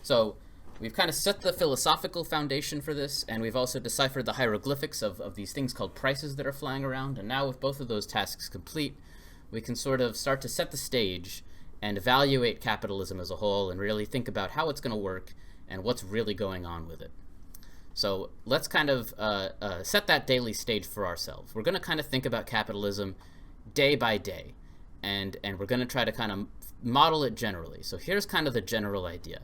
So we've kind of set the philosophical foundation for this, and we've also deciphered the hieroglyphics of these things called prices that are flying around. And now with both of those tasks complete, we can sort of start to set the stage and evaluate capitalism as a whole and really think about how it's going to work and what's really going on with it. So let's kind of set that daily stage for ourselves. We're going to kind of think about capitalism day by day, and we're going to try to kind of model it generally. So here's kind of the general idea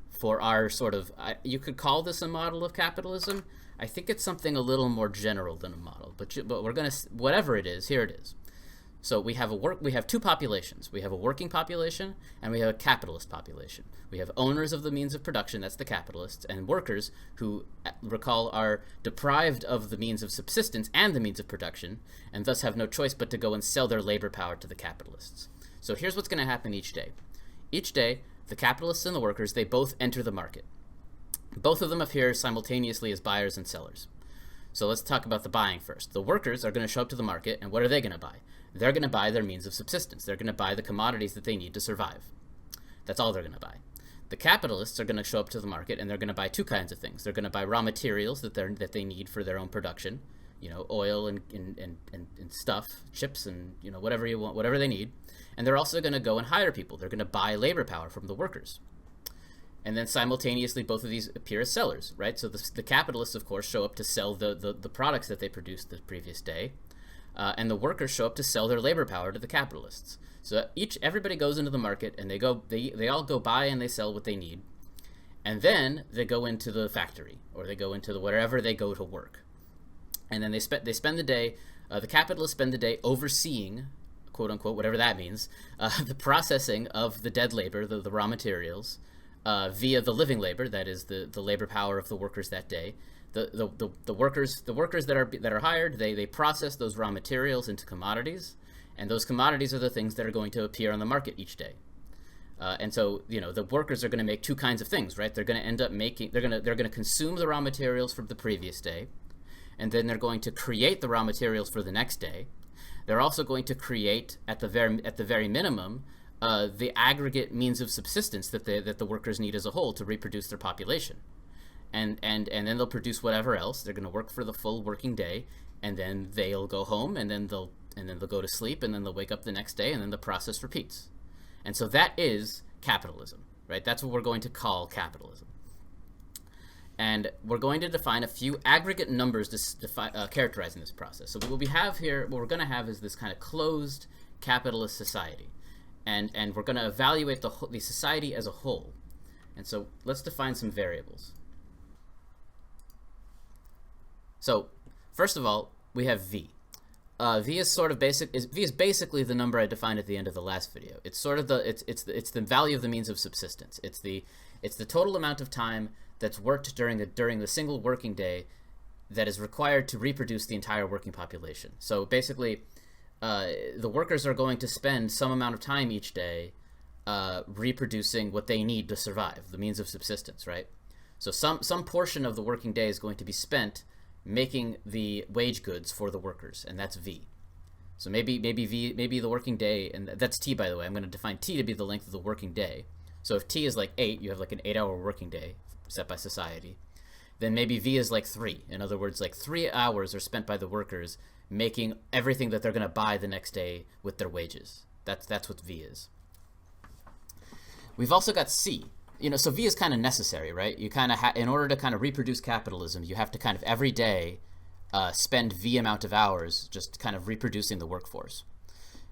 for our sort of, you could call this a model of capitalism. I think it's something a little more general than a model, but we're going to, whatever it is, here it is. So we have two populations. We have a working population and we have a capitalist population. We have owners of the means of production, that's the capitalists, and workers who, recall, are deprived of the means of subsistence and the means of production, and thus have no choice but to go and sell their labor power to the capitalists. So here's what's going to happen each day. Each day, the capitalists and the workers, they both enter the market. Both of them appear simultaneously as buyers and sellers. So let's talk about the buying first. The workers are going to show up to the market, and what are they going to buy? They're going to buy their means of subsistence. They're going to buy the commodities that they need to survive. That's all they're going to buy. The capitalists are going to show up to the market, and they're going to buy two kinds of things. They're going to buy raw materials that they need for their own production, oil and stuff, chips and whatever you want, whatever they need. And they're also going to go and hire people. They're going to buy labor power from the workers. And then simultaneously, both of these appear as sellers, right? So the capitalists, of course, show up to sell the products that they produced the previous day. And the workers show up to sell their labor power to the capitalists. So everybody goes into the market, and they all go buy and they sell what they need, and then they go into the factory, or they go into wherever they go to work, and then they spend the day. The capitalists spend the day overseeing, quote unquote, whatever that means, the processing of the dead labor, the raw materials, via the living labor, that is the labor power of the workers that day. The workers that are hired, they process those raw materials into commodities, and those commodities are the things that are going to appear on the market each day. And so the workers are going to make two kinds of things, right? They're going to end up they're going to consume the raw materials from the previous day, and then they're going to create the raw materials for the next day. They're also going to create at the very minimum the aggregate means of subsistence that the workers need as a whole to reproduce their population. And then they'll produce whatever else. They're going to work for the full working day, and then they'll go home, and then they'll go to sleep, and then they'll wake up the next day, and then the process repeats. And so that is capitalism, right? That's what we're going to call capitalism. And we're going to define a few aggregate numbers characterizing this process. So what we're going to have is this kind of closed capitalist society, and we're going to evaluate the society as a whole. And so let's define some variables. So first of all, we have V. V is sort of basic. V is basically the number I defined at the end of the last video. It's sort of it's the value of the means of subsistence. It's the total amount of time that's worked during the single working day that is required to reproduce the entire working population. So basically, the workers are going to spend some amount of time each day reproducing what they need to survive, the means of subsistence, right? So some portion of the working day is going to be spent making the wage goods for the workers, and that's V. So maybe the working day, and that's T, by the way. I'm going to define T to be the length of the working day. So if T is like 8, you have like an 8-hour working day set by society. Then maybe V is like 3. In other words, like 3 hours are spent by the workers making everything that they're going to buy the next day with their wages. That's what V is. We've also got C. So V is kind of necessary, right? You kind of in order to kind of reproduce capitalism, you have to kind of every day spend V amount of hours just kind of reproducing the workforce.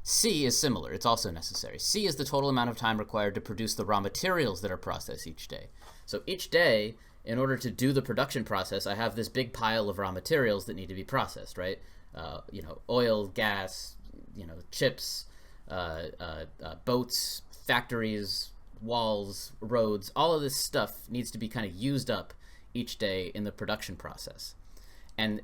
C is similar. It's also necessary. C is the total amount of time required to produce the raw materials that are processed each day. So each day, in order to do the production process, I have this big pile of raw materials that need to be processed, right? Oil, gas, chips, boats, factories, walls, roads, all of this stuff needs to be kind of used up each day in the production process. And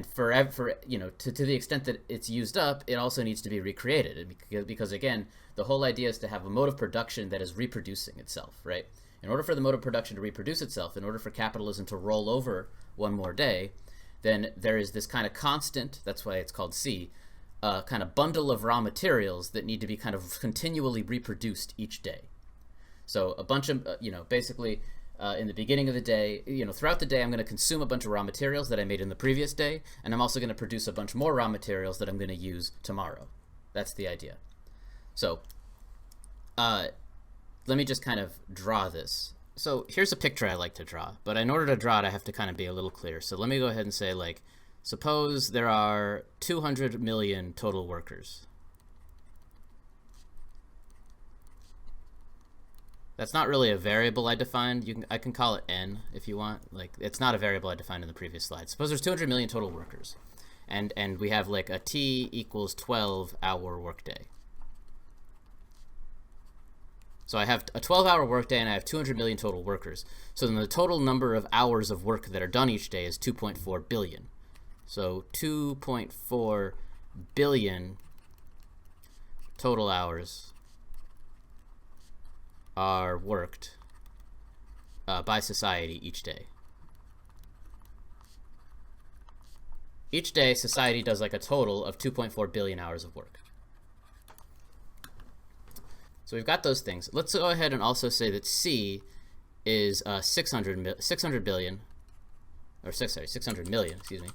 for to the extent that it's used up, it also needs to be recreated, because again, the whole idea is to have a mode of production that is reproducing itself, right? In order for the mode of production to reproduce itself, in order for capitalism to roll over one more day, then there is this kind of constant, that's why it's called C, kind of bundle of raw materials that need to be kind of continually reproduced each day. So a bunch of, basically, in the beginning of the day. Throughout the day, I'm going to consume a bunch of raw materials that I made in the previous day, and I'm also going to produce a bunch more raw materials that I'm going to use tomorrow. That's the idea. So let me just kind of draw this. So here's a picture I like to draw, but in order to draw it, I have to kind of be a little clear. So let me go ahead and say, like, suppose there are 200 million total workers. That's not really a variable I defined. I can call it n if you want. Like, it's not a variable I defined in the previous slide. Suppose there's 200 million total workers, and we have like a t equals 12-hour workday. So I have a 12-hour workday and I have 200 million total workers. So then the total number of hours of work that are done each day is 2.4 billion. So 2.4 billion total hours are worked by society each day. Each day, society does like a total of 2.4 billion hours of work. So we've got those things. Let's go ahead and also say that C is 600 million, excuse me.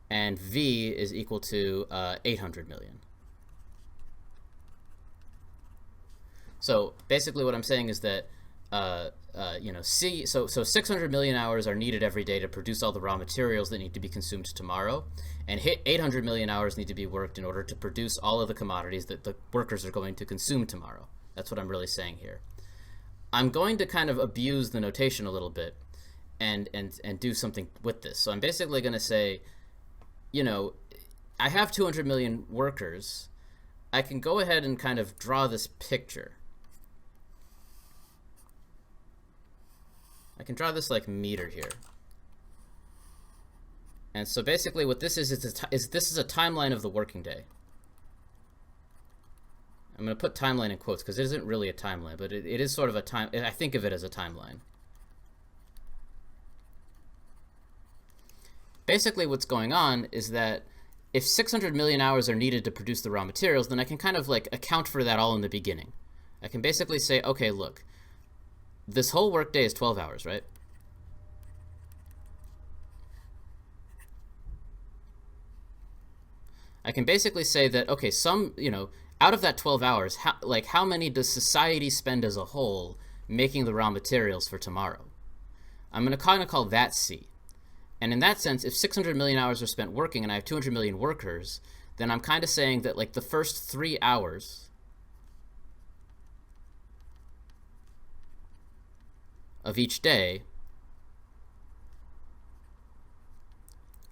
And V is equal to 800 million. So basically what I'm saying is that, so 600 million hours are needed every day to produce all the raw materials that need to be consumed tomorrow, and 800 million hours need to be worked in order to produce all of the commodities that the workers are going to consume tomorrow. That's what I'm really saying here. I'm going to kind of abuse the notation a little bit and do something with this. So I'm basically going to say, I have 200 million workers. I can go ahead and kind of draw this picture. I can draw this like meter here. And so basically what this is this is a timeline of the working day. I'm going to put timeline in quotes because it isn't really a timeline, but it is sort of a time. I think of it as a timeline. Basically what's going on is that if 600 million hours are needed to produce the raw materials, then I can kind of like account for that all in the beginning. I can basically say, okay, look, this whole workday is 12 hours, right? I can basically say that, okay, out of that 12 hours, how many does society spend as a whole making the raw materials for tomorrow? I'm going to kind of call that C. And in that sense, if 600 million hours are spent working and I have 200 million workers, then I'm kind of saying that like the first 3 hours of each day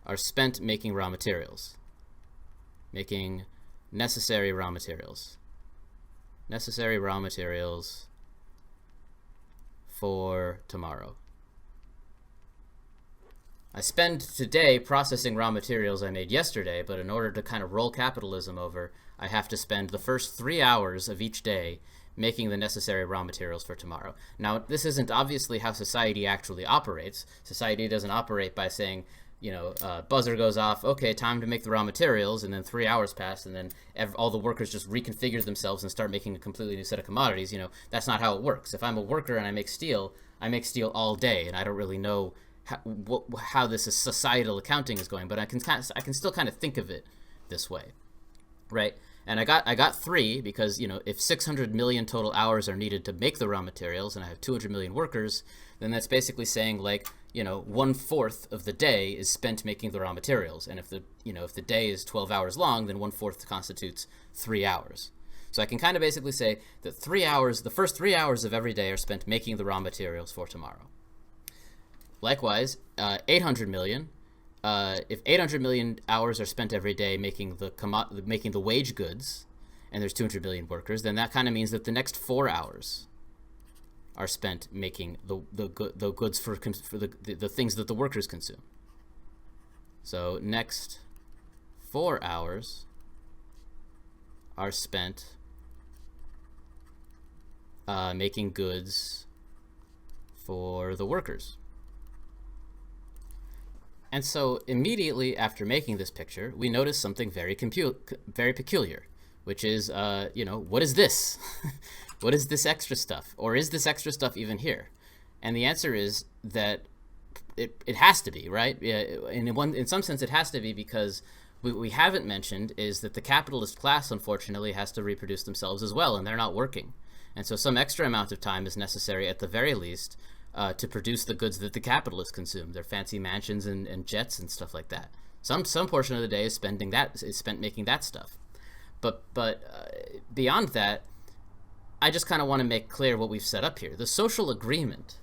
are spent making raw materials, making necessary raw materials for tomorrow. I spend today processing raw materials I made yesterday, but in order to kind of roll capitalism over, I have to spend the first 3 hours of each day making the necessary raw materials for tomorrow. Now, this isn't obviously how society actually operates. Society doesn't operate by saying, buzzer goes off, okay, time to make the raw materials, and then 3 hours pass, and then all the workers just reconfigure themselves and start making a completely new set of commodities. That's not how it works. If I'm a worker and I make steel all day, and I don't really know how this is societal accounting is going, but I can still kind of think of it this way, right? And I got 3 because if 600 million total hours are needed to make the raw materials, and I have 200 million workers, then that's basically saying like 1/4 of the day is spent making the raw materials, and if the day is 12 hours long, then 1/4 constitutes 3 hours. So I can kind of basically say that the first 3 hours of every day are spent making the raw materials for tomorrow. Likewise, 800 million. If 800 million hours are spent every day making the wage goods, and there's 200 million workers, then that kind of means that the next 4 hours are spent making the goods for the things that the workers consume. So next 4 hours are spent making goods for the workers. And so immediately after making this picture, we notice something very peculiar, which is, what is this? What is this extra stuff? Or is this extra stuff even here? And the answer is that it has to be, right? In some sense, it has to be, because what we haven't mentioned is that the capitalist class, unfortunately, has to reproduce themselves as well, and they're not working. And so some extra amount of time is necessary, at the very least, to produce the goods that the capitalists consume, their fancy mansions and jets and stuff like that. Some portion of the day is spent making that stuff. But beyond that, I just kind of want to make clear what we've set up here. The social agreement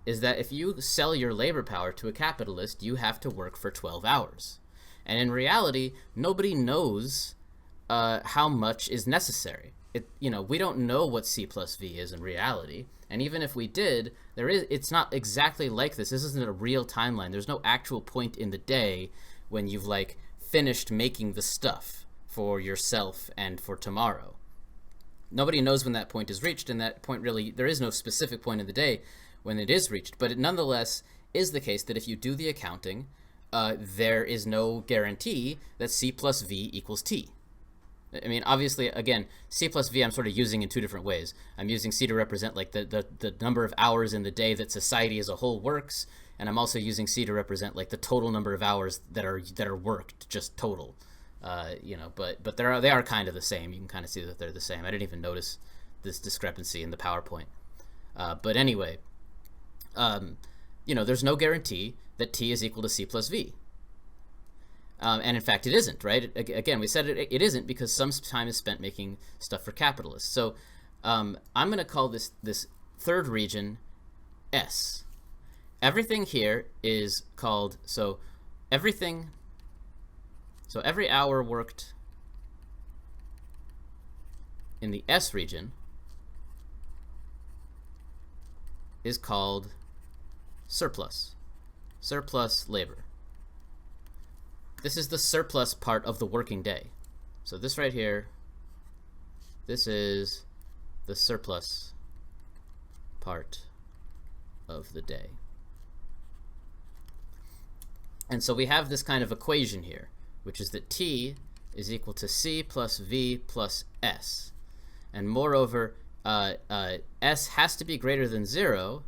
is that if you sell your labor power to a capitalist, you have to work for 12 hours. And in reality, nobody knows how much is necessary. We don't know what C plus V is in reality. And even if we did, it's not exactly like this. This isn't a real timeline. There's no actual point in the day when you've finished making the stuff for yourself and for tomorrow. Nobody knows when that point is reached, and that point really, there is no specific point in the day when it is reached. But it nonetheless is the case that if you do the accounting, there is no guarantee that C plus V equals T. I mean, obviously, again, C plus V I'm sort of using in two different ways. I'm using C to represent the number of hours in the day that society as a whole works, and I'm also using C to represent the total number of hours that are worked, just total. But they are kind of the same. You can kind of see that they're the same. I didn't even notice this discrepancy in the PowerPoint. But anyway, there's no guarantee that T is equal to C plus V. And in fact, it isn't, right? Again, we said it isn't, because some time is spent making stuff for capitalists. So I'm going to call this third region S. Everything here is called, every hour worked in the S region is called surplus labor. This is the surplus part of the working day. So this right here, this is the surplus part of the day. And so we have this kind of equation here, which is that T is equal to C plus V plus S. And moreover, S has to be greater than 0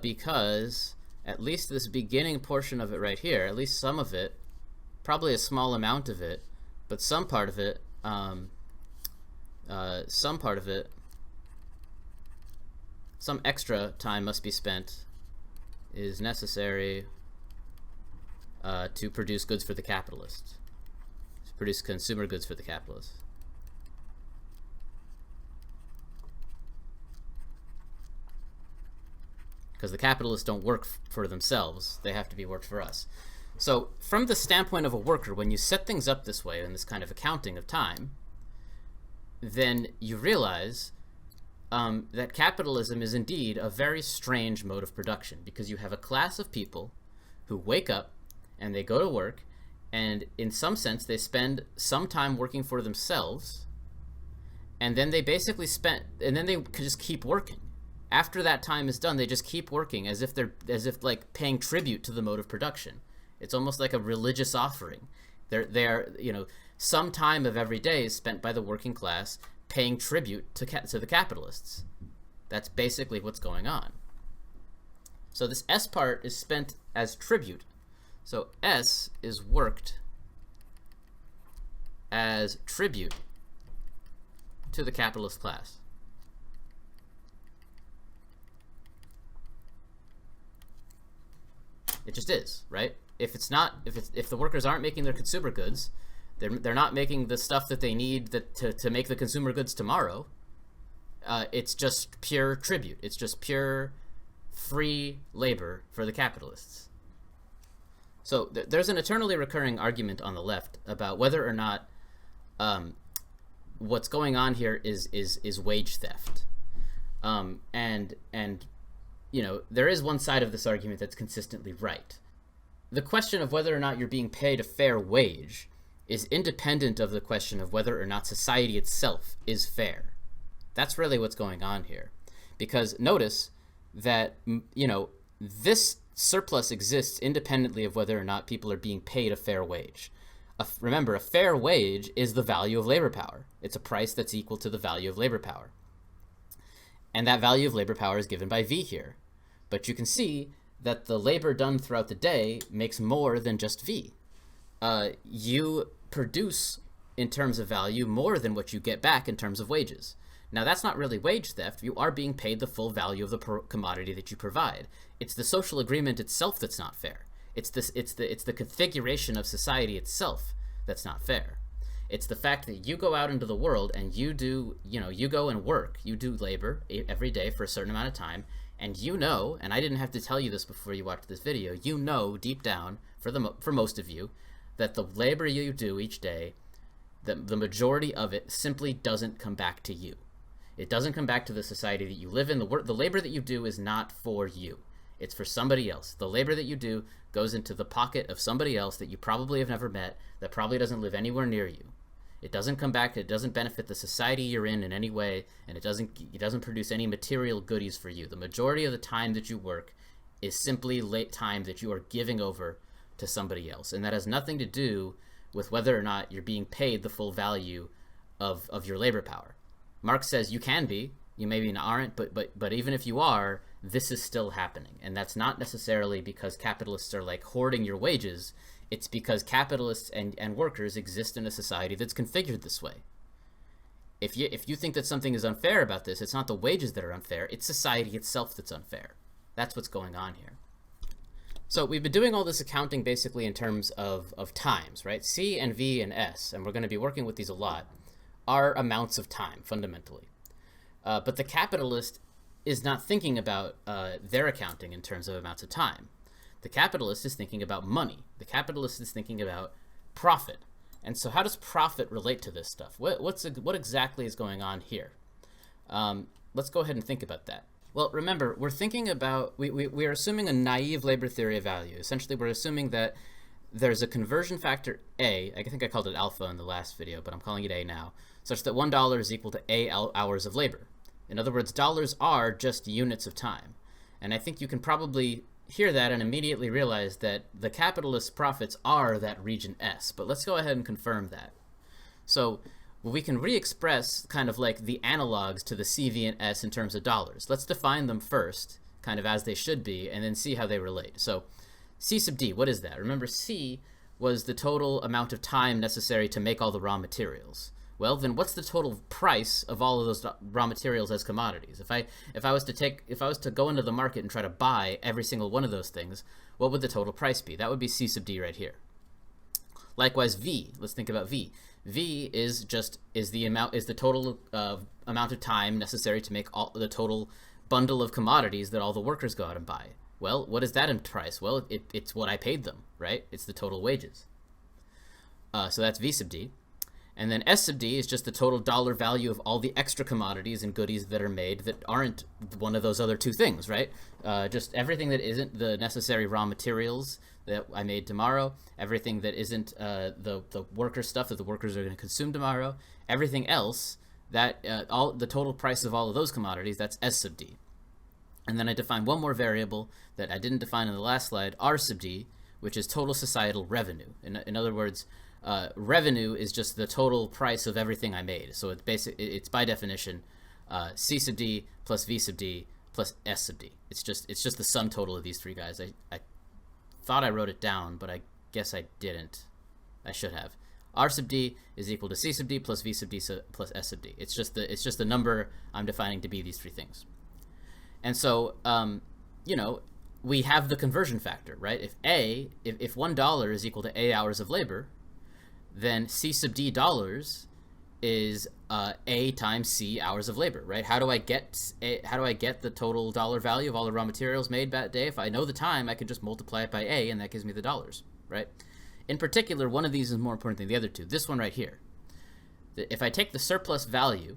because at least this beginning portion of it right here, at least some of it, probably a small amount of it, but some part of it, some extra time must be spent, is necessary to produce goods for the capitalist, to produce consumer goods for the capitalist. Because the capitalists don't work for themselves, they have to be worked for us. So from the standpoint of a worker, when you set things up this way in this kind of accounting of time, then you realize that capitalism is indeed a very strange mode of production, because you have a class of people who wake up and they go to work, and in some sense they spend some time working for themselves, and then they basically just keep working. After that time is done, they just keep working as if paying tribute to the mode of production. It's almost like a religious offering. They are, some time of every day is spent by the working class paying tribute to the capitalists. That's basically what's going on. So this S part is spent as tribute. So S is worked as tribute to the capitalist class. It just is, right? If the workers aren't making their consumer goods, they're not making the stuff that they need to make the consumer goods tomorrow. It's just pure tribute. It's just pure free labor for the capitalists. So there's an eternally recurring argument on the left about whether or not what's going on here is wage theft. And there is one side of this argument that's consistently right. The question of whether or not you're being paid a fair wage is independent of the question of whether or not society itself is fair. That's really what's going on here. Because notice that, this surplus exists independently of whether or not people are being paid a fair wage. Remember, a fair wage is the value of labor power. It's a price that's equal to the value of labor power. And that value of labor power is given by V here. But you can see that the labor done throughout the day makes more than just V. You produce, in terms of value, more than what you get back in terms of wages. Now, that's not really wage theft. You are being paid the full value of the commodity that you provide. It's the social agreement itself that's not fair. It's the configuration of society itself that's not fair. It's the fact that you go out into the world and you go and work, you do labor every day for a certain amount of time, and and I didn't have to tell you this before you watched this video, you know deep down, for most of you, that the labor you do each day, the majority of it simply doesn't come back to you. It doesn't come back to the society that you live in. The labor that you do is not for you. It's for somebody else. The labor that you do goes into the pocket of somebody else that you probably have never met, that probably doesn't live anywhere near you. It doesn't come back, it doesn't benefit the society you're in any way, and it doesn't produce any material goodies for you. The majority of the time that you work is simply late time that you are giving over to somebody else. And that has nothing to do with whether or not you're being paid the full value of your labor power. Marx says you can be, you maybe aren't, but even if you are, this is still happening. And that's not necessarily because capitalists are like hoarding your wages. It's because capitalists and workers exist in a society that's configured this way. If you think that something is unfair about this, it's not the wages that are unfair, it's society itself that's unfair. That's what's going on here. So we've been doing all this accounting basically in terms of times, right? C and V and S, and we're going to be working with these a lot, are amounts of time, fundamentally. But the capitalist is not thinking about their accounting in terms of amounts of time. The capitalist is thinking about money. The capitalist is thinking about profit. And so how does profit relate to this stuff? What exactly is going on here? Let's go ahead and think about that. Well, remember, we're thinking about, we are assuming a naive labor theory of value. Essentially, we're assuming that there's a conversion factor A, I think I called it alpha in the last video, but I'm calling it A now, such that $1 is equal to A hours of labor. In other words, dollars are just units of time. And I think you can probably hear that and immediately realize that the capitalist profits are that region S. But let's go ahead and confirm that. So we can re-express kind of like the analogs to the C, V, and S in terms of dollars. Let's define them first, kind of as they should be, and then see how they relate. So C sub D, what is that? Remember, C was the total amount of time necessary to make all the raw materials. Well, then what's the total price of all of those raw materials as commodities? If I was to go into the market and try to buy every single one of those things, what would the total price be? That would be C sub D right here. Likewise, V. Let's think about V. V is the total amount of time necessary to make the total bundle of commodities that all the workers go out and buy. Well, what is that in price? Well, it's what I paid them, right? It's the total wages. So that's V sub D. And then S sub D is just the total dollar value of all the extra commodities and goodies that are made that aren't one of those other two things, right? Just everything that isn't the necessary raw materials that I made tomorrow, everything that isn't the worker stuff that the workers are going to consume tomorrow, everything else, that all the total price of all of those commodities, that's S sub D. And then I define one more variable that I didn't define in the last slide, R sub D, which is total societal revenue. In other words, revenue is just the total price of everything I made. So it's by definition C sub D plus V sub D plus S sub D. It's just the sum total of these three guys. I thought I wrote it down, but I guess I didn't. I should have. R sub D is equal to C sub D plus V sub D plus S sub D. It's just the number I'm defining to be these three things. And so we have the conversion factor, right? If $1 is equal to A hours of labor, then C sub D dollars is A times C hours of labor, right? How do I get the total dollar value of all the raw materials made that day? If I know the time, I can just multiply it by A, and that gives me the dollars, right? In particular, one of these is more important than the other two. This one right here. If I take the surplus value,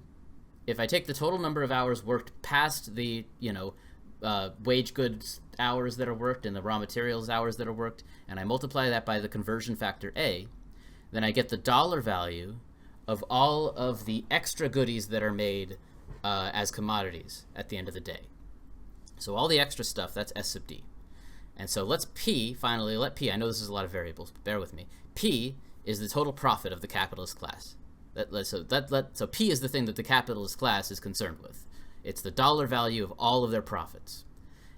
if I take the total number of hours worked past the wage goods hours that are worked and the raw materials hours that are worked, and I multiply that by the conversion factor A, then I get the dollar value of all of the extra goodies that are made as commodities at the end of the day. So all the extra stuff, that's S sub D. And so let P, I know this is a lot of variables, but bear with me. P is the total profit of the capitalist class. So P is the thing that the capitalist class is concerned with. It's the dollar value of all of their profits.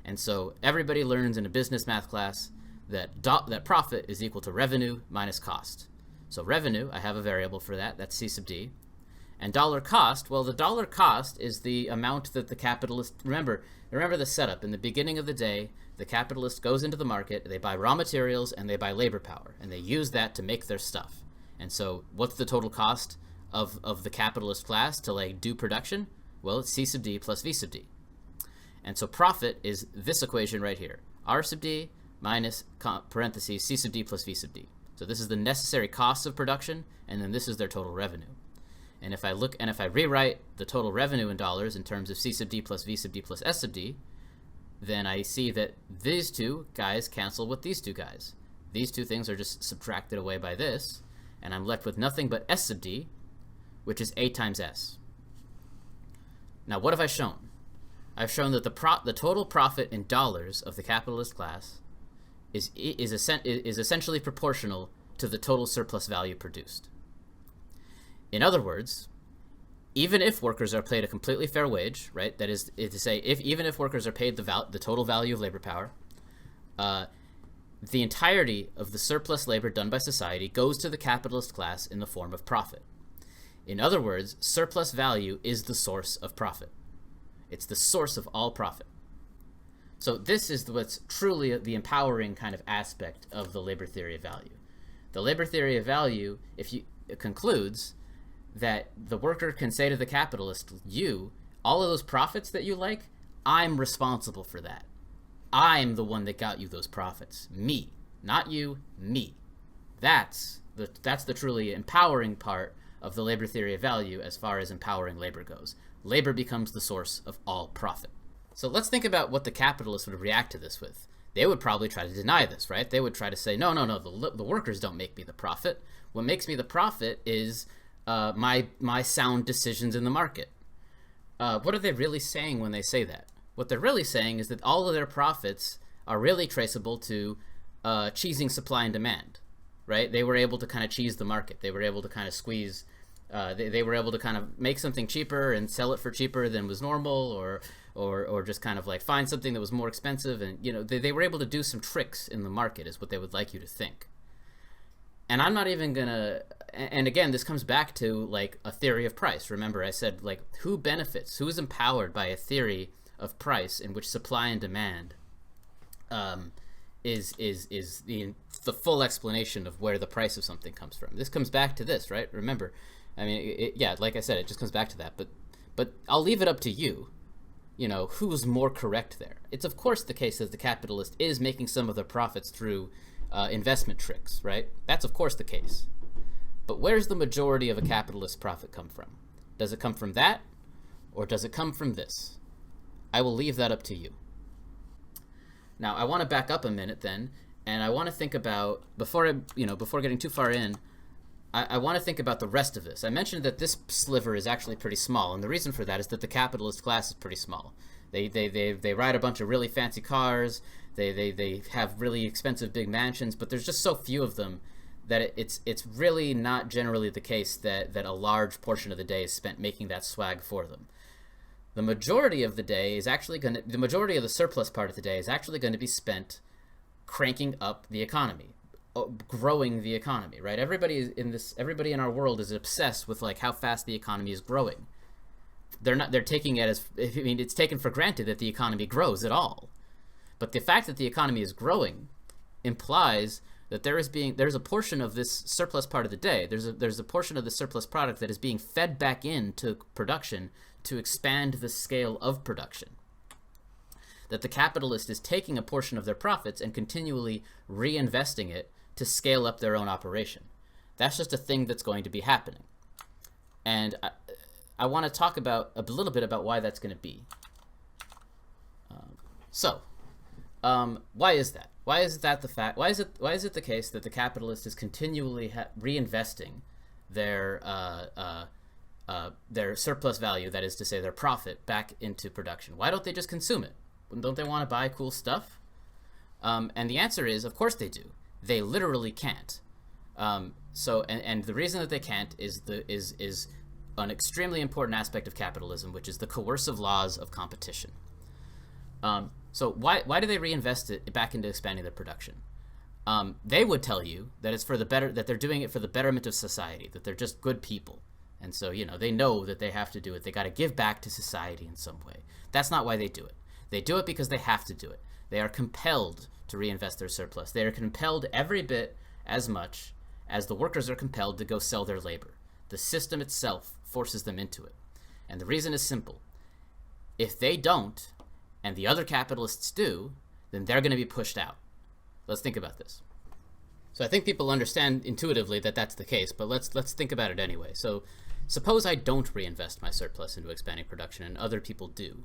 And so everybody learns in a business math class that that profit is equal to revenue minus cost. So revenue, I have a variable for that. That's C sub D. And dollar cost, well, the dollar cost is the amount that the capitalist, remember the setup. In the beginning of the day, the capitalist goes into the market, they buy raw materials, and they buy labor power, and they use that to make their stuff. And so what's the total cost of the capitalist class to like do production? Well, it's C sub D plus V sub D. And so profit is this equation right here. R sub D minus parentheses C sub D plus V sub D. So this is the necessary costs of production, and then this is their total revenue. And if I rewrite the total revenue in dollars in terms of C sub D plus V sub D plus S sub D, then I see that these two guys cancel with these two guys. These two things are just subtracted away by this, and I'm left with nothing but S sub D, which is A times S. Now, what have I shown? I've shown that the total profit in dollars of the capitalist class is essentially proportional to the total surplus value produced. In other words, even if workers are paid a completely fair wage, right? That is to say, even if workers are paid the total value of labor power, the entirety of the surplus labor done by society goes to the capitalist class in the form of profit. In other words, surplus value is the source of profit. It's the source of all profit. So this is what's truly the empowering kind of aspect of the labor theory of value. The labor theory of value, it concludes that the worker can say to the capitalist, all of those profits that you like, I'm responsible for that. I'm the one that got you those profits. Me. Not you, me. That's the truly empowering part of the labor theory of value as far as empowering labor goes. Labor becomes the source of all profit. So let's think about what the capitalists would react to this with. They would probably try to deny this, right? They would try to say, no, the workers don't make me the profit. What makes me the profit is my sound decisions in the market. What are they really saying when they say that? What they're really saying is that all of their profits are really traceable to cheesing supply and demand, right? They were able to kind of cheese the market. They were able to kind of squeeze. They were able to kind of make something cheaper and sell it for cheaper than was normal, or just kind of like find something that was more expensive, and they were able to do some tricks in the market, is what they would like you to think. And I'm not even gonna. And again, this comes back to like a theory of price. Remember, I said like who benefits, who is empowered by a theory of price in which supply and demand is the full explanation of where the price of something comes from. This comes back to this, right? Remember, I mean, like I said, it just comes back to that. But I'll leave it up to you. Who's more correct there? It's of course the case that the capitalist is making some of their profits through investment tricks, right? That's of course the case. But where's the majority of a capitalist profit come from? Does it come from that, or does it come from this? I will leave that up to you. Now, I want to back up a minute then, and I want to think about, before getting too far in, I want to think about the rest of this. I mentioned that this sliver is actually pretty small, and the reason for that is that the capitalist class is pretty small. They ride a bunch of really fancy cars, they have really expensive big mansions, but there's just so few of them that it's really not generally the case that a large portion of the day is spent making that swag for them. The majority of the day is actually the majority of the surplus part of the day is actually going to be spent cranking up the economy, growing the economy, right? Everybody in our world is obsessed with like how fast the economy is growing. They're taking it as, it's taken for granted that the economy grows at all. But the fact that the economy is growing implies that there's a portion of this surplus part of the day, there's a portion of the surplus product that is being fed back into production to expand the scale of production. That the capitalist is taking a portion of their profits and continually reinvesting it to scale up their own operation. That's just a thing that's going to be happening. And I want to talk about a little bit about why that's going to be. Why is that? Why is that the fact? Why is it the case that the capitalist is continually reinvesting their surplus value, that is to say their profit, back into production? Why don't they just consume it? Don't they want to buy cool stuff? And the answer is, of course they do. They literally can't. And the reason that they can't is an extremely important aspect of capitalism, which is the coercive laws of competition. So why do they reinvest it back into expanding their production? They would tell you that it's for the better, that they're doing it for the betterment of society, that they're just good people. And so, they know that they have to do it. They got to give back to society in some way. That's not why they do it. They do it because they have to do it. They are compelled to reinvest their surplus. They are compelled every bit as much as the workers are compelled to go sell their labor. The system itself forces them into it. And the reason is simple. If they don't, and the other capitalists do, then they're going to be pushed out. Let's think about this. So I think people understand intuitively that that's the case, but let's think about it anyway. So suppose I don't reinvest my surplus into expanding production and other people do.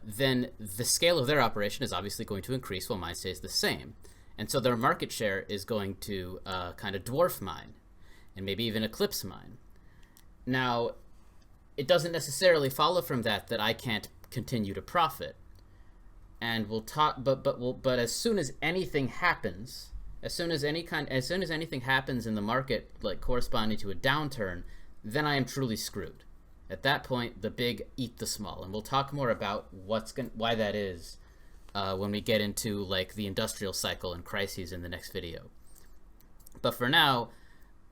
Then the scale of their operation is obviously going to increase while mine stays the same. And so their market share is going to kind of dwarf mine and maybe even eclipse mine. Now, it doesn't necessarily follow from that I can't continue to profit. And we'll talk, but as soon as anything happens, as soon as anything happens in the market, like corresponding to a downturn, then I am truly screwed. At that point, the big eat the small, and we'll talk more about why that is when we get into like the industrial cycle and crises in the next video. But for now,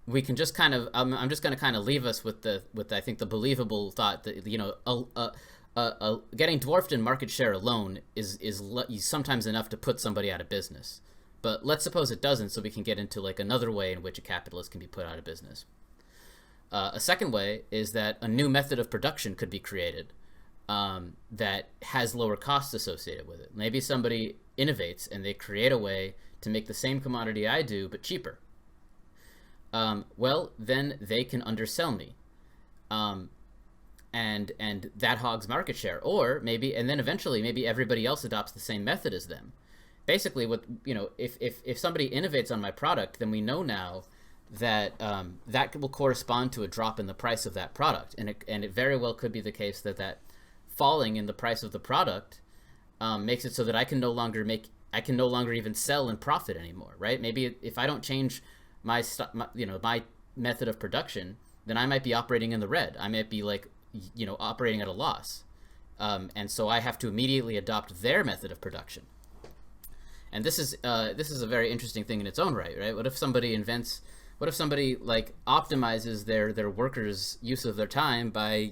we can just kind of I'm just going to kind of leave us with I think the believable thought that getting dwarfed in market share alone is sometimes enough to put somebody out of business. But let's suppose it doesn't, so we can get into like another way in which a capitalist can be put out of business. A second way is that a new method of production could be created that has lower costs associated with it. Maybe somebody innovates and they create a way to make the same commodity I do, but cheaper. Well, then they can undersell me. And that hogs market share. Or maybe, and then eventually maybe everybody else adopts the same method as them. Basically, if somebody innovates on my product, then we know now that that will correspond to a drop in the price of that product, and it very well could be the case that falling in the price of the product makes it so that I can no longer even sell and profit anymore, right? Maybe if I don't change my method of production, then I might be operating in the red. I might be operating at a loss, and so I have to immediately adopt their method of production. And this is a very interesting thing in its own right? What if somebody optimizes their workers' use of their time by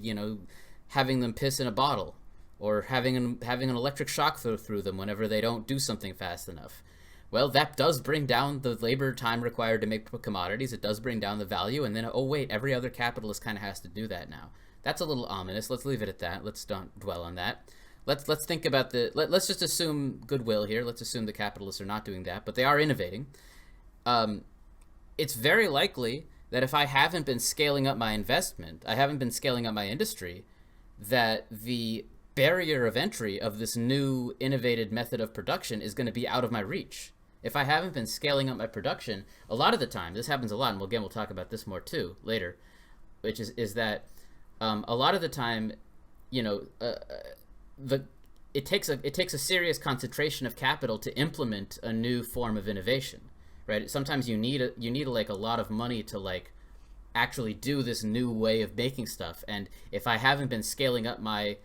having them piss in a bottle, or having an electric shock through them whenever they don't do something fast enough? Well, that does bring down the labor time required to make commodities. It does bring down the value, and then, oh wait, every other capitalist kind of has to do that now. That's a little ominous. Let's leave it at that. Let's don't dwell on that. Let's think about let's just assume goodwill here. Let's assume the capitalists are not doing that, but they are innovating. It's very likely that if I haven't been scaling up my investment, I haven't been scaling up my industry, that the barrier of entry of this new innovated method of production is going to be out of my reach. If I haven't been scaling up my production, a lot of the time, this happens a lot, and we'll talk about this more too later, which is that a lot of the time, it takes a serious concentration of capital to implement a new form of innovation, right? Sometimes you need a lot of money to actually do this new way of making stuff. And if I haven't been scaling up my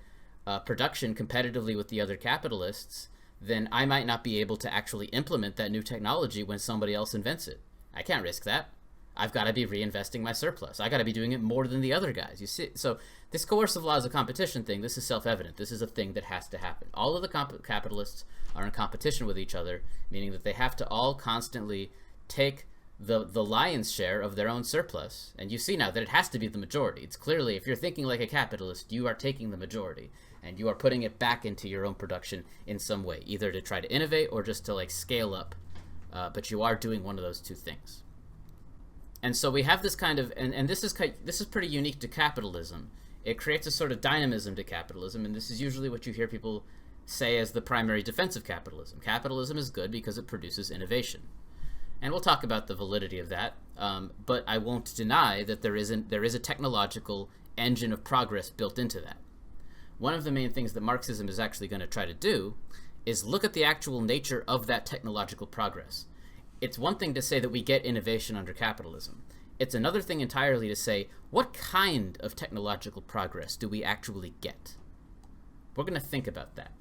production competitively with the other capitalists, then I might not be able to actually implement that new technology when somebody else invents it. I can't risk that. I've got to be reinvesting my surplus. I got to be doing it more than the other guys. You see, so this coercive laws of competition thing, this is self-evident. This is a thing that has to happen. All of the capitalists are in competition with each other, meaning that they have to all constantly take the lion's share of their own surplus. And you see now that it has to be the majority. It's clearly, if you're thinking like a capitalist, you are taking the majority, and you are putting it back into your own production in some way, either to try to innovate or just to scale up. But you are doing one of those two things. And so we have this kind of, and this is pretty unique to capitalism. It creates a sort of dynamism to capitalism, and this is usually what you hear people say as the primary defense of capitalism. Capitalism is good because it produces innovation. And we'll talk about the validity of that, but I won't deny that there is a technological engine of progress built into that. One of the main things that Marxism is actually going to try to do is look at the actual nature of that technological progress. It's one thing to say that we get innovation under capitalism. it's another thing entirely to say, what kind of technological progress do we actually get? We're going to think about that.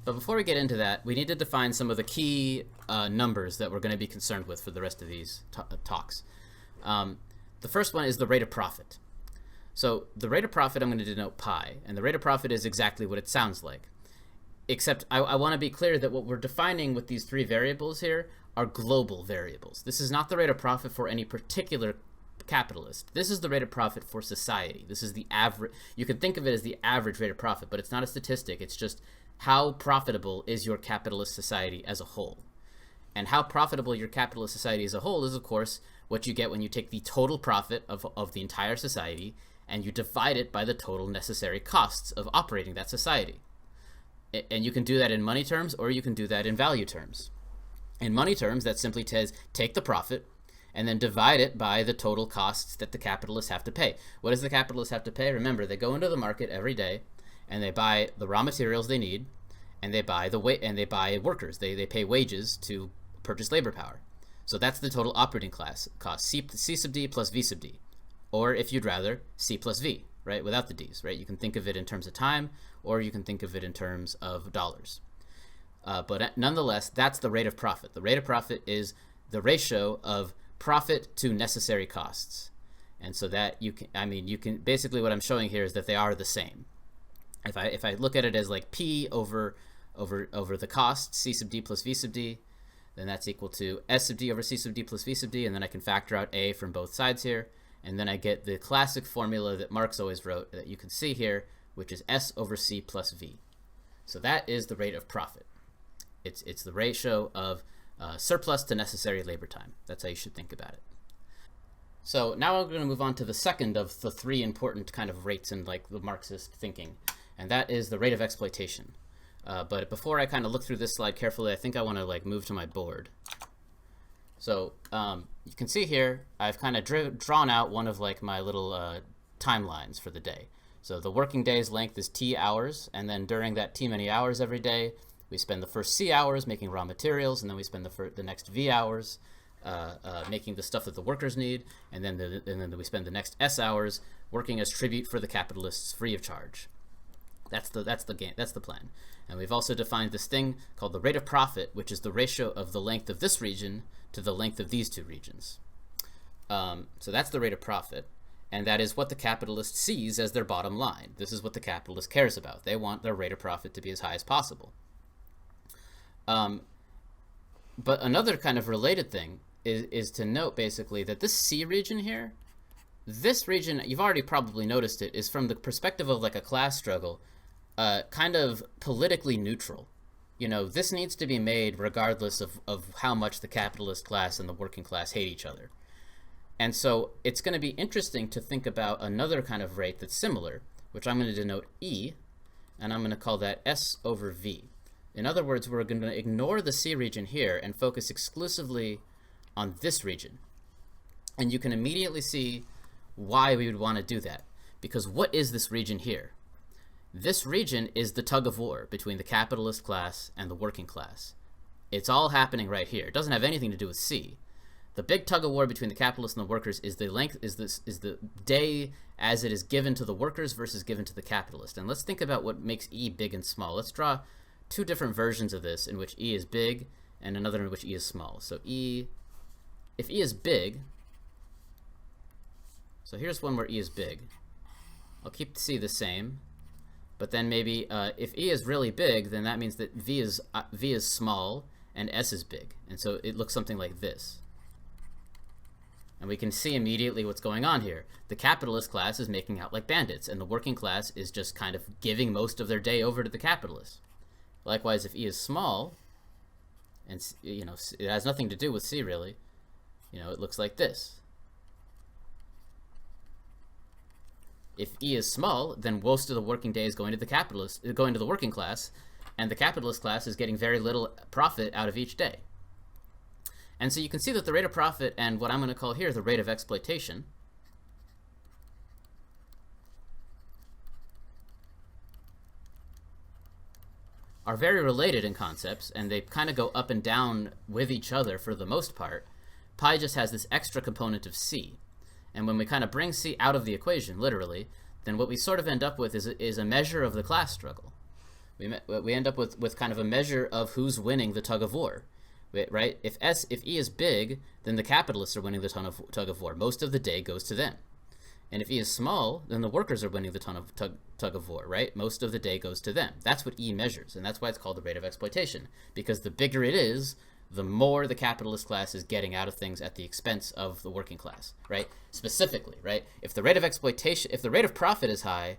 But before we get into that, we need to define some of the key numbers that we're going to be concerned with for the rest of these talks. The first one is the rate of profit. So the rate of profit, I'm going to denote pi, and the rate of profit is exactly what it sounds like. Except I want to be clear that what we're defining with these three variables here are global variables. This is not the rate of profit for any particular capitalist. This is the rate of profit for society. This is the average. You can think of it as the average rate of profit, but it's not a statistic. It's just how profitable is your capitalist society as a whole. And how profitable your capitalist society as a whole is, of course, what you get when you take the total profit of the entire society and you divide it by the total necessary costs of operating that society. And you can do that in money terms, or you can do that in value terms. In money terms, that simply says take the profit and then divide it by the total costs that the capitalists have to pay. What does the capitalist have to pay? Remember, they go into the market every day and they buy the raw materials they need, and they buy workers. They pay wages to purchase labor power. So that's the total operating class cost, C sub D plus V sub D. Or if you'd rather, C plus V, right, without the D's, right? You can think of it in terms of time, or you can think of it in terms of dollars. But nonetheless, that's the rate of profit. The rate of profit is the ratio of profit to necessary costs. And so that you can basically what I'm showing here is that they are the same. If I look at it as like P over the cost, C sub D plus V sub D, then that's equal to S sub D over C sub D plus V sub D, and then I can factor out A from both sides here, and then I get the classic formula that Marx always wrote that you can see here, which is S over C plus V. So that is the rate of profit. It's the ratio of surplus to necessary labor time. That's how you should think about it. So now I'm going to move on to the second of the three important kind of rates in like the Marxist thinking, and that is the rate of exploitation. But before I kind of look through this slide carefully, I think I want to like move to my board. So you can see here, I've kind of drawn out one of like my little timelines for the day. So the working day's length is T hours, and then during that T many hours every day, we spend the first C hours making raw materials, and then we spend the next V hours making the stuff that the workers need, and then we spend the next S hours working as tribute for the capitalists free of charge. That's the plan. And we've also defined this thing called the rate of profit, which is the ratio of the length of this region to the length of these two regions. So that's the rate of profit, and that is what the capitalist sees as their bottom line. This is what the capitalist cares about. They want their rate of profit to be as high as possible. But another kind of related thing is to note basically that this C region here, this region, you've already probably noticed it, is from the perspective of like a class struggle, kind of politically neutral. You know, this needs to be made regardless of how much the capitalist class and the working class hate each other. And so it's going to be interesting to think about another kind of rate that's similar, which I'm going to denote E, and I'm going to call that S over V. In other words, we're going to ignore the C region here and focus exclusively on this region. And you can immediately see why we would want to do that. Because what is this region here? This region is the tug of war between the capitalist class and the working class. It's all happening right here. It doesn't have anything to do with C. The big tug of war between the capitalists and the workers is the day as it is given to the workers versus given to the capitalist. And let's think about what makes E big and small. Let's draw two different versions of this in which E is big and another in which E is small. So if E is big, so here's one where E is big. I'll keep C the same, but then maybe if E is really big, then that means that V is small and S is big, and so it looks something like this. And we can see immediately what's going on here. The capitalist class is making out like bandits, and the working class is just kind of giving most of their day over to the capitalists. Likewise, if E is small, and you know it has nothing to do with C really, you know, it looks like this. If E is small, then most of the working day is going to the working class, and the capitalist class is getting very little profit out of each day. And so you can see that the rate of profit and what I'm going to call here the rate of exploitation are very related in concepts, and they kind of go up and down with each other for the most part, pi just has this extra component of c. And when we kind of bring c out of the equation, literally, then what we sort of end up with is a measure of the class struggle. We end up with kind of a measure of who's winning the tug of war, right? If E is big, then the capitalists are winning the tug of war. Most of the day goes to them. And if E is small, then the workers are winning the tug of war, right? Most of the day goes to them. That's what E measures, and that's why it's called the rate of exploitation, because the bigger it is, the more the capitalist class is getting out of things at the expense of the working class, right? Specifically, right? If the rate of profit is high,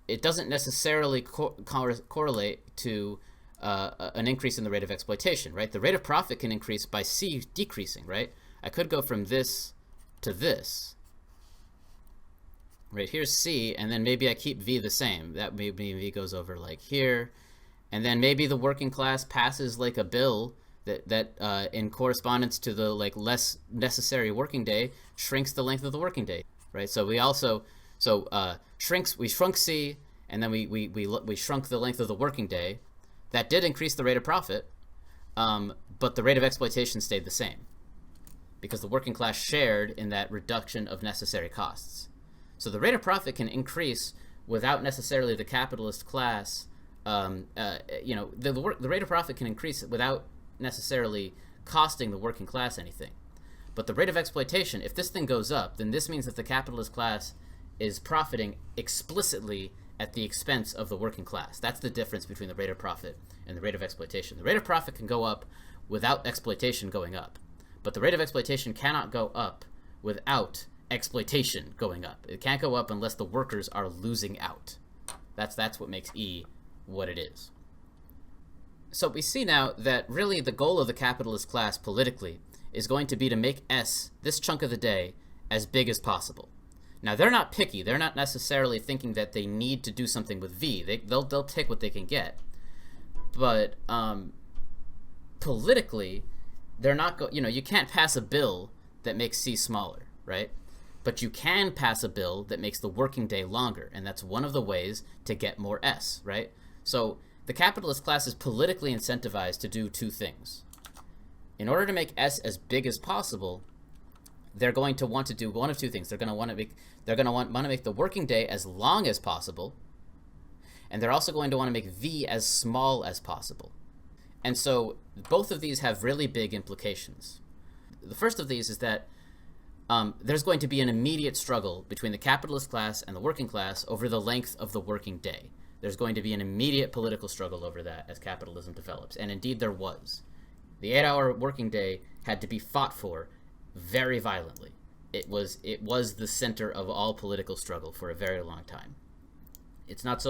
it doesn't necessarily correlate to an increase in the rate of exploitation, right? The rate of profit can increase by C decreasing, right? I could go from this to this, right? Here's C, and then maybe I keep V the same. That maybe V goes over like here, and then maybe the working class passes like a bill that in correspondence to the like less necessary working day shrinks the length of the working day, right? So we also we shrunk C, and then we shrunk the length of the working day. That did increase the rate of profit, but the rate of exploitation stayed the same because the working class shared in that reduction of necessary costs. So the rate of profit can increase without necessarily the capitalist class. The rate of profit can increase without necessarily costing the working class anything. But the rate of exploitation, if this thing goes up, then this means that the capitalist class is profiting explicitly at the expense of the working class. That's the difference between the rate of profit and the rate of exploitation. The rate of profit can go up without exploitation going up, but the rate of exploitation cannot go up without exploitation going up. It can't go up unless the workers are losing out. That's what makes E what it is. So we see now that really the goal of the capitalist class politically is going to be to make S, this chunk of the day, as big as possible. Now, they're not picky. They're not necessarily thinking that they need to do something with V. They'll take what they can get. But politically, they're not you can't pass a bill that makes C smaller, right? But you can pass a bill that makes the working day longer, and that's one of the ways to get more S, right? So the capitalist class is politically incentivized to do two things. In order to make S as big as possible, they're going to want to do one of two things. They're going to want to make the working day as long as possible, and they're also going to want to make V as small as possible. And so both of these have really big implications. The first of these is that there's going to be an immediate struggle between the capitalist class and the working class over the length of the working day. There's going to be an immediate political struggle over that as capitalism develops, and indeed there was. The 8-hour working day had to be fought for very violently. It was the center of all political struggle for a very long time. It's not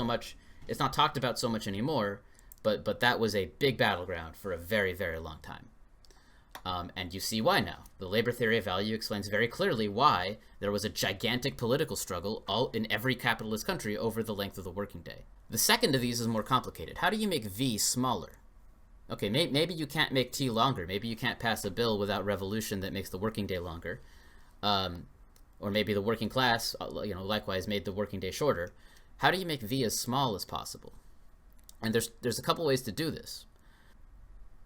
talked about so much anymore, but that was a big battleground for a very, very long time. And you see why now. The labor theory of value explains very clearly why there was a gigantic political struggle all in every capitalist country over the length of the working day. The second of these is more complicated. How do you make V smaller? Okay, maybe you can't make T longer. Maybe you can't pass a bill without revolution that makes the working day longer. Or maybe the working class, likewise made the working day shorter. How do you make V as small as possible? And there's a couple ways to do this.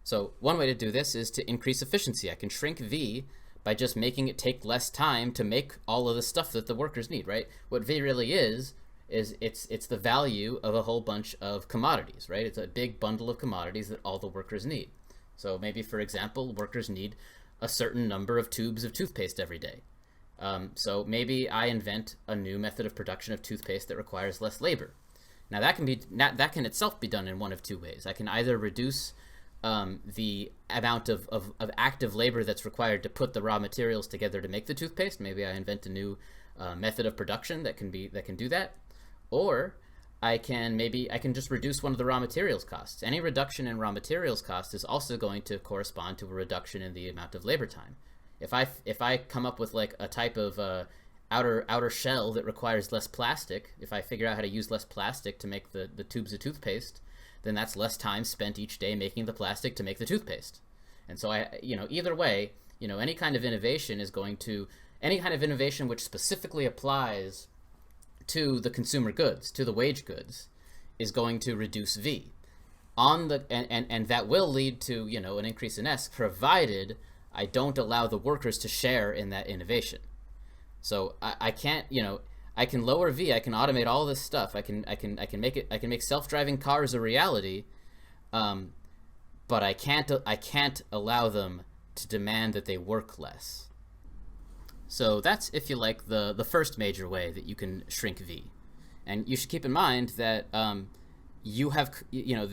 So one way to do this is to increase efficiency. I can shrink V by just making it take less time to make all of the stuff that the workers need, right? What V really is it's the value of a whole bunch of commodities, right? It's a big bundle of commodities that all the workers need. So maybe, for example, workers need a certain number of tubes of toothpaste every day. So maybe I invent a new method of production of toothpaste that requires less labor. Now that can itself be done in one of two ways. I can either reduce the amount of active labor that's required to put the raw materials together to make the toothpaste. Maybe I invent a new method of production that can do that. Or I can just reduce one of the raw materials costs. Any reduction in raw materials cost is also going to correspond to a reduction in the amount of labor time. If I come up with like a type of outer shell that requires less plastic, if I figure out how to use less plastic to make the tubes of toothpaste, then that's less time spent each day making the plastic to make the toothpaste. And so either way, any kind of innovation which specifically applies to the consumer goods, to the wage goods, is going to reduce V. on the and that will lead to, you know, an increase in S, provided I don't allow the workers to share in that innovation. So I can't, you know, I can lower V, I can automate all this stuff, I can make self-driving cars a reality, but I can't allow them to demand that they work less. So that's, if you like, the first major way that you can shrink V. And you should keep in mind that you have, you know,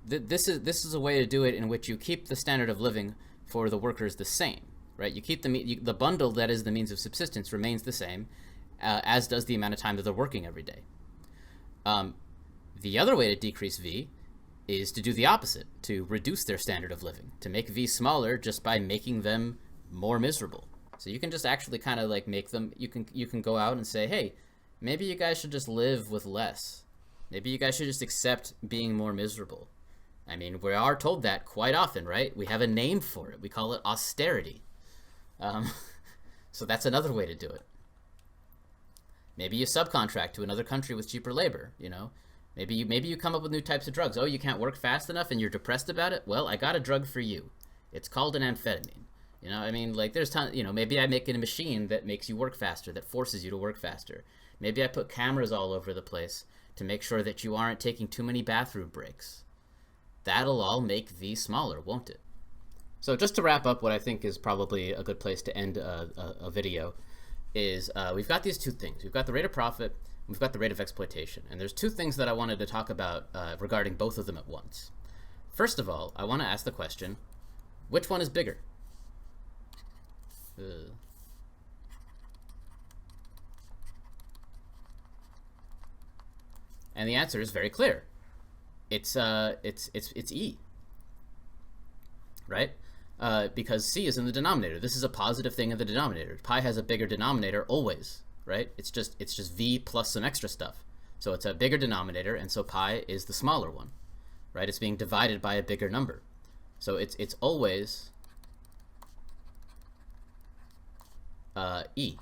this is a way to do it in which you keep the standard of living for the workers the same, right? You keep the bundle that is the means of subsistence remains the same, as does the amount of time that they're working every day. The other way to decrease V is to do the opposite, to reduce their standard of living, to make V smaller just by making them more miserable. So you can just actually kind of like make them, you can go out and say, hey, maybe you guys should just live with less. Maybe you guys should just accept being more miserable. I mean, we are told that quite often, right? We have a name for it. We call it austerity. So that's another way to do it. Maybe you subcontract to another country with cheaper labor, you know? Maybe you come up with new types of drugs. Oh, you can't work fast enough and you're depressed about it? Well, I got a drug for you. It's called an amphetamine. You know, I mean, like, there's tons, you know, maybe I make it a machine that makes you work faster, that forces you to work faster. Maybe I put cameras all over the place to make sure that you aren't taking too many bathroom breaks. That'll all make V smaller, won't it? So just to wrap up, what I think is probably a good place to end a video is we've got these two things. We've got the rate of profit, and we've got the rate of exploitation. And there's two things that I wanted to talk about regarding both of them at once. First of all, I want to ask the question, which one is bigger? And the answer is very clear. It's E, right? Because C is in the denominator. This is a positive thing in the denominator. Pi has a bigger denominator always, right? It's just V plus some extra stuff. So it's a bigger denominator, and so pi is the smaller one, right? It's being divided by a bigger number. So it's always E,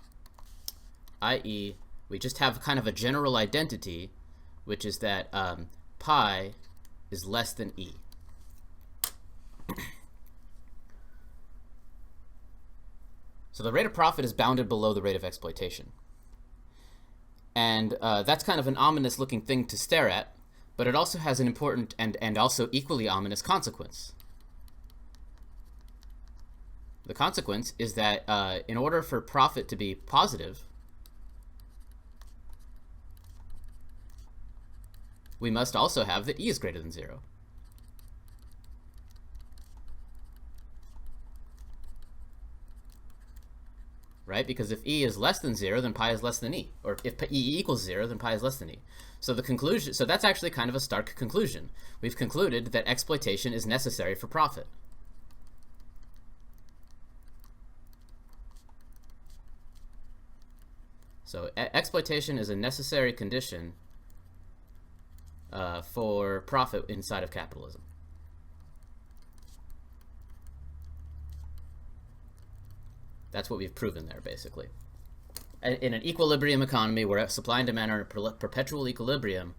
i.e. we just have kind of a general identity, which is that pi is less than E. So the rate of profit is bounded below the rate of exploitation. And that's kind of an ominous looking thing to stare at, but it also has an important and also equally ominous consequence. The consequence is that in order for profit to be positive, we must also have that E is greater than 0. Right? Because if E is less than 0, then pi is less than E. Or if E equals 0, then pi is less than E. So the conclusion, so that's actually kind of a stark conclusion. We've concluded that exploitation is necessary for profit. So exploitation is a necessary condition for profit inside of capitalism. That's what we've proven there, basically. In an equilibrium economy where supply and demand are in perpetual equilibrium,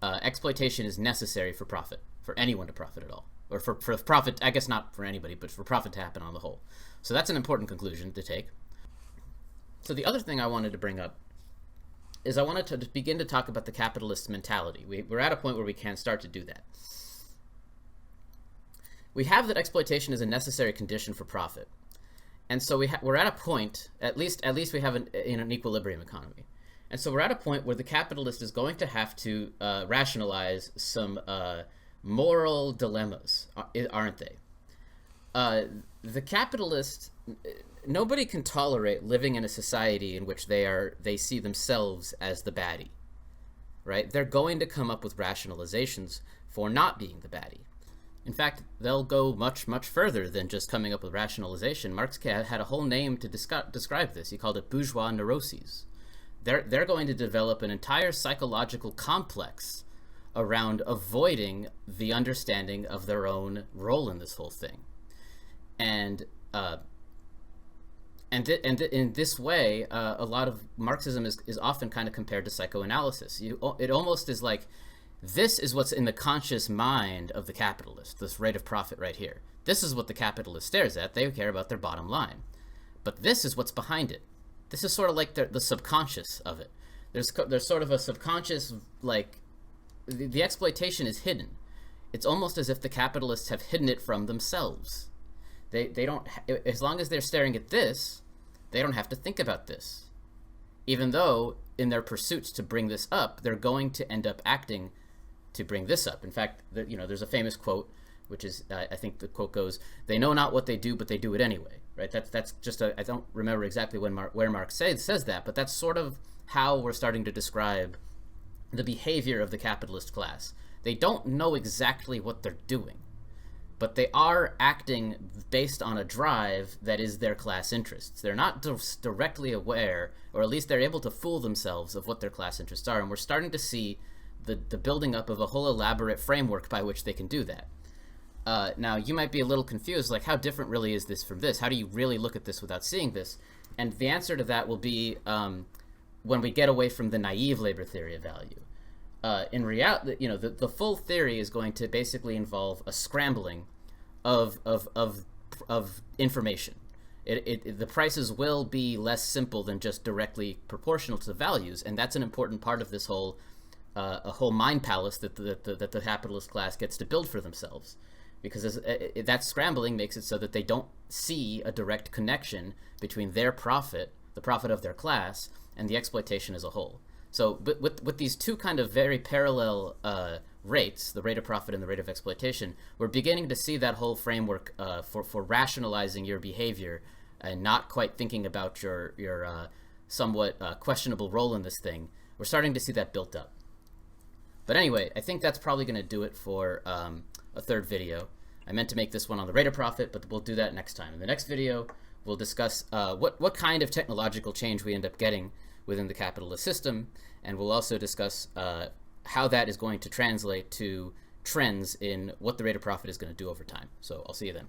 exploitation is necessary for profit, for anyone to profit at all. Or for profit, I guess not for anybody, but for profit to happen on the whole. So that's an important conclusion to take. So the other thing I wanted to bring up is I wanted to begin to talk about the capitalist mentality. We're at a point where we can start to do that. We have that exploitation is a necessary condition for profit. And so we're at a point, at least we have in an equilibrium economy. And so we're at a point where the capitalist is going to have to rationalize some moral dilemmas, aren't they? The capitalist, nobody can tolerate living in a society in which they see themselves as the baddie, right? They're going to come up with rationalizations for not being the baddie. In fact, they'll go much, much further than just coming up with rationalization. Marx had a whole name to describe this. He called it bourgeois neuroses. They're going to develop an entire psychological complex around avoiding the understanding of their own role in this whole thing. And in this way, a lot of Marxism is often kind of compared to psychoanalysis. It almost is like This is what's in the conscious mind of the capitalist, this rate of profit right here. This is what the capitalist stares at. They care about their bottom line. But this is what's behind it. This is sort of like the subconscious of it. There's sort of a subconscious, like, the exploitation is hidden. It's almost as if the capitalists have hidden it from themselves. They don't, as long as they're staring at this, they don't have to think about this. Even though in their pursuits to bring this up, they're going to end up acting to bring this up. In fact, there's a famous quote, which is, I think the quote goes, "They know not what they do, but they do it anyway." Right? That's just I don't remember exactly where Marx says that, but that's sort of how we're starting to describe the behavior of the capitalist class. They don't know exactly what they're doing, but they are acting based on a drive that is their class interests. They're not directly aware, or at least they're able to fool themselves of what their class interests are, and we're starting to see the building up of a whole elaborate framework by which they can do that. Now, you might be a little confused, like, how different really is this from this? How do you really look at this without seeing this? And the answer to that will be when we get away from the naive labor theory of value. In reality, the full theory is going to basically involve a scrambling of information. The prices will be less simple than just directly proportional to the values, and that's an important part of this whole a whole mind palace that the capitalist class gets to build for themselves, because that scrambling makes it so that they don't see a direct connection between their profit, the profit of their class, and the exploitation as a whole. So but with these two kind of very parallel rates, the rate of profit and the rate of exploitation, we're beginning to see that whole framework for rationalizing your behavior and not quite thinking about your somewhat questionable role in this thing. We're starting to see that built up. But anyway, I think that's probably going to do it for a third video. I meant to make this one on the rate of profit, but we'll do that next time. In the next video, we'll discuss what kind of technological change we end up getting within the capitalist system, and we'll also discuss how that is going to translate to trends in what the rate of profit is going to do over time. So I'll see you then.